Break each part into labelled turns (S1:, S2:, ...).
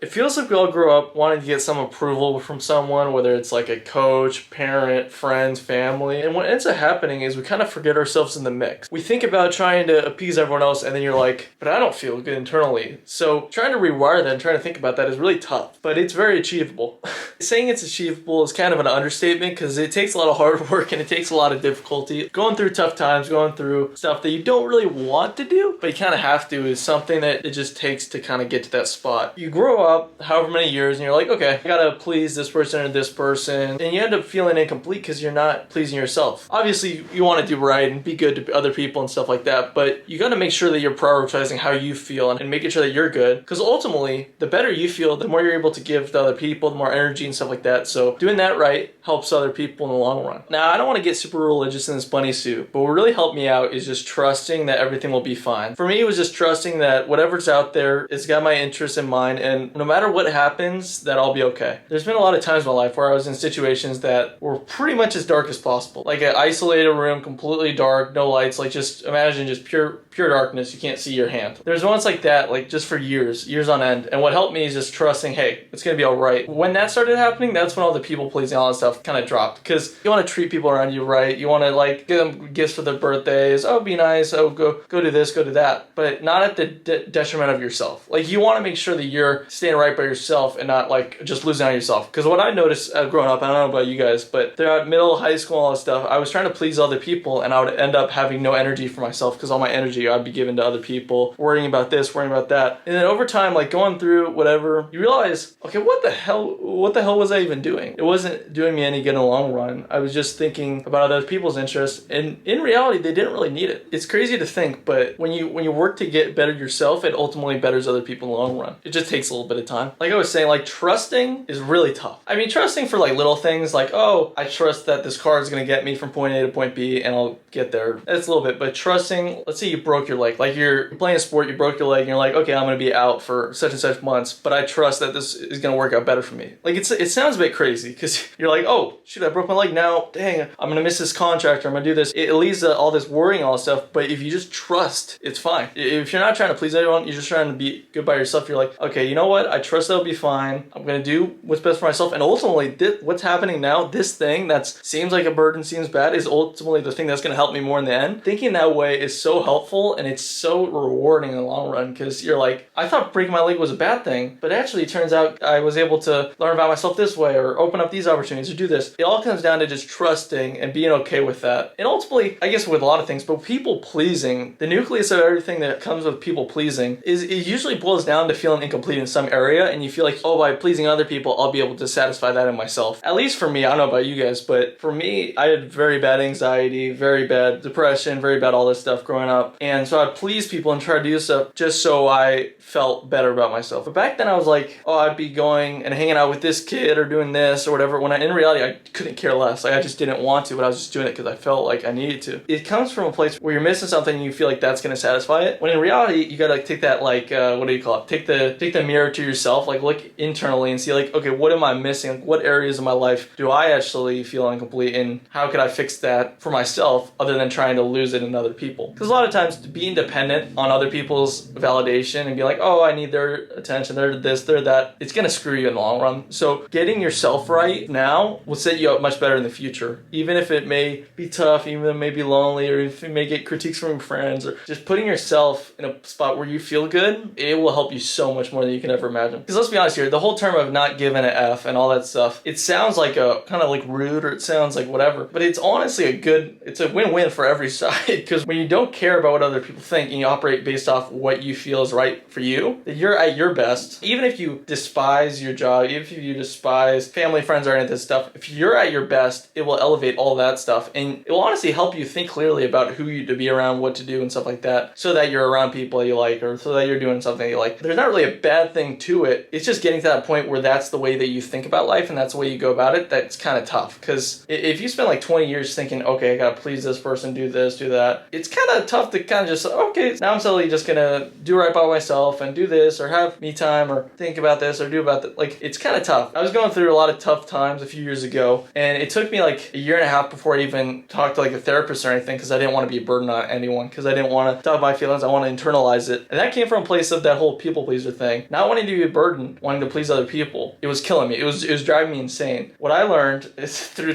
S1: It feels like we all grow up wanting to get some approval from someone, whether it's like a coach, parent, friends, family. And what ends up happening is we kind of forget ourselves in the mix. We think about trying to appease everyone else, and then you're like, but I don't feel good internally. So trying to rewire that and trying to think about that is really tough, but it's very achievable. Saying it's achievable is kind of an understatement because it takes a lot of hard work and it takes a lot of difficulty. Going through tough times, going through stuff that you don't really want to do, but you kind of have to, is something that it just takes to kind of get to that spot. You grow up however many years and you're like, okay, I gotta please this person or this person, and you end up feeling incomplete because you're not pleasing yourself. Obviously you want to do right and be good to other people and stuff like that, but you got to make sure that you're prioritizing how you feel and making sure that you're good, because ultimately the better you feel, the more you're able to give to other people, the more energy and stuff like that. So doing that right helps other people in the long run. Now, I don't want to get super religious in this bunny suit, but what really helped me out is just trusting that everything will be fine. For me, it was just trusting that whatever's out there has got my interests in mind, and no matter what happens, that I'll be okay. There's been a lot of times in my life where I was in situations that were pretty much as dark as possible. Like an isolated room, completely dark, no lights, like just imagine just pure darkness, you can't see your hand. There's moments like that, like just for years on end, and what helped me is just trusting, hey, it's gonna be alright. When that started happening, that's when all the people pleasing, all that stuff kind of dropped, because you want to treat people around you right, you want to like give them gifts for their birthdays, oh be nice, oh go do this, go do that, but not at the detriment of yourself. Like you want to make sure that you're staying right by yourself and not like just losing out on yourself. Because what I noticed growing up, I don't know about you guys, but throughout middle, high school, all that stuff, I was trying to please other people and I would end up having no energy for myself because all my energy I'd be given to other people, worrying about this, worrying about that. And then over time, like going through whatever, you realize, okay, what the hell was I even doing? It wasn't doing me any good in the long run. I was just thinking about other people's interests, and in reality, they didn't really need it. It's crazy to think, but when you work to get better yourself, it ultimately betters other people in the long run. It just takes a little bit of time. Like I was saying, like trusting is really tough. I mean, trusting for like little things like, oh, I trust that this car is going to get me from point A to point B and I'll get there. That's a little bit, but trusting, let's say you broke your leg, like you're playing a sport, you broke your leg and you're like, okay, I'm going to be out for such and such months, but I trust that this is going to work out better for me. Like it sounds a bit crazy because you're like, oh shoot, I broke my leg now, dang, I'm going to miss this contract or I'm going to do this. It leads to all this worrying, all this stuff, but if you just trust, it's fine. If you're not trying to please everyone, you're just trying to be good by yourself, you're like, okay, you know what, I trust that'll be fine, I'm going to do what's best for myself, and ultimately what's happening now, this thing that seems like a burden, seems bad, is ultimately the thing that's going to help me more in the end. Thinking that way is so helpful and it's so rewarding in the long run, because you're like, I thought breaking my leg was a bad thing, but actually it turns out I was able to learn about myself this way or open up these opportunities or do this. It all comes down to just trusting and being okay with that. And ultimately, I guess with a lot of things, but people pleasing, the nucleus of everything that comes with people pleasing is it usually boils down to feeling incomplete in some area, and you feel like, oh, by pleasing other people, I'll be able to satisfy that in myself. At least for me, I don't know about you guys, but for me, I had very bad anxiety, very bad depression, very bad all this stuff growing up. And so I'd please people and try to do stuff just so I felt better about myself. But back then I was like, oh, I'd be going and hanging out with this kid or doing this or whatever, when in reality, I couldn't care less. Like I just didn't want to, but I was just doing it because I felt like I needed to. It comes from a place where you're missing something and you feel like that's going to satisfy it. When in reality, you gotta take that like, what do you call it? Take the mirror to yourself, like look internally and see like, okay, what am I missing? Like, what areas of my life do I actually feel incomplete, and how could I fix that for myself other than trying to lose it in other people? Because a lot of times being dependent on other people's validation and be like, oh, I need their attention, they're this, they're that, it's gonna screw you in the long run. So getting yourself right now will set you up much better in the future. Even if it may be tough, even if it may be lonely, or if you may get critiques from your friends, or just putting yourself in a spot where you feel good, it will help you so much more than you can ever imagine. Because let's be honest here, the whole term of not giving an F and all that stuff, it sounds like a kind of like rude, or it sounds like whatever, but it's honestly it's a win-win for every side. Because when you don't care about what other people think and you operate based off what you feel is right for you, that you're at your best. Even if you despise your job, even if you despise family, friends, or any of this stuff, if you're at your best, it will elevate all that stuff, and it will honestly help you think clearly about who you to be around, what to do, and stuff like that, so that you're around people that you like, or so that you're doing something you like. There's not really a bad thing to it. It's just getting to that point where that's the way that you think about life and that's the way you go about it. That's kind of tough, because if you spend like 20 years thinking, okay, I gotta please this person, do this, do that, it's kind of tough to kind of just, okay, now I'm suddenly just gonna do right by myself and do this, or have me time, or think about this, or do about that. Like, it's kind of tough. I was going through a lot of tough times a few years ago, and it took me like a year and a half before I even talked to like a therapist or anything, because I didn't want to be a burden on anyone, because I didn't want to talk my feelings, I want to internalize it. And that came from a place of that whole people pleaser thing, not wanting to to be a burden wanting to please other people. It was killing me. It was driving me insane. What I learned is through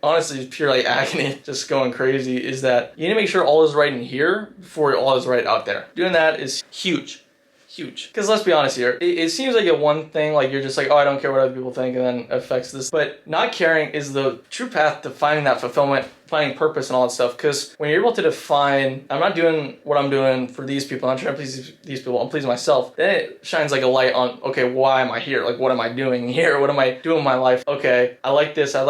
S1: honestly pure like agony, just going crazy, is that you need to make sure all is right in here before all is right out there. Doing that is huge. Because let's be honest here, it seems like a one thing, like you're just like, oh, I don't care what other people think, and then affects this. But not caring is the true path to finding that fulfillment, finding purpose and all that stuff. Because when you're able to define, I'm not doing what I'm doing for these people, I'm not trying to please these people, I'm pleasing myself, then it shines like a light on, okay, why am I here? Like, what am I doing here? What am I doing in my life? Okay, I like this, I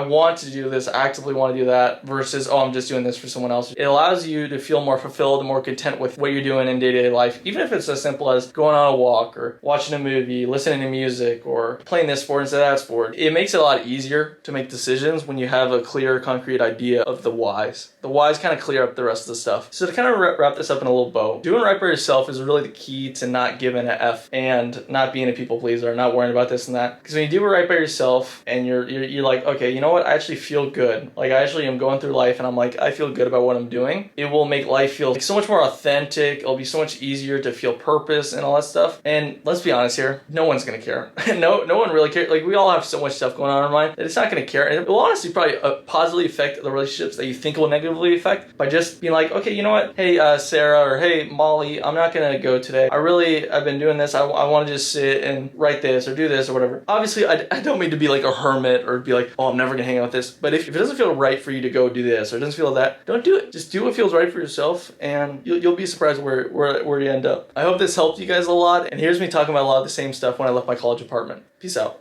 S1: want to do this, I actively want to do that, versus, oh, I'm just doing this for someone else. It allows you to feel more fulfilled and more content with what you're doing in day-to-day life, even if it's as simple as going on a walk, or watching a movie, listening to music, or playing this sport instead of that sport. It makes it a lot easier to make decisions when you have a clear, concrete idea of the whys. The whys kind of clear up the rest of the stuff. So to kind of wrap this up in a little bow, doing right by yourself is really the key to not giving a F and not being a people pleaser, not worrying about this and that. Because when you do it right by yourself and you're like, okay, you know what, I actually feel good. Like, I actually am going through life and I'm like, I feel good about what I'm doing. It will make life feel like so much more authentic. It'll be so much easier to feel purpose and all that stuff. And let's be honest here, no one's gonna care. no one really cares. Like, we all have so much stuff going on in our mind that it's not gonna care. And it will honestly probably positively affect the relationships that you think will negatively affect by just being like, okay, you know what? Hey, Sarah, or hey, Molly, I'm not gonna go today. I've been doing this. I want to just sit and write this or do this or whatever. Obviously, I don't mean to be like a hermit or be like, oh, I'm never gonna hang out with this. But if it doesn't feel right for you to go do this or it doesn't feel that, don't do it. Just do what feels right for yourself, and you'll be surprised where you end up. I hope this helped you guys a lot. And here's me talking about a lot of the same stuff when I left my college apartment. Peace out.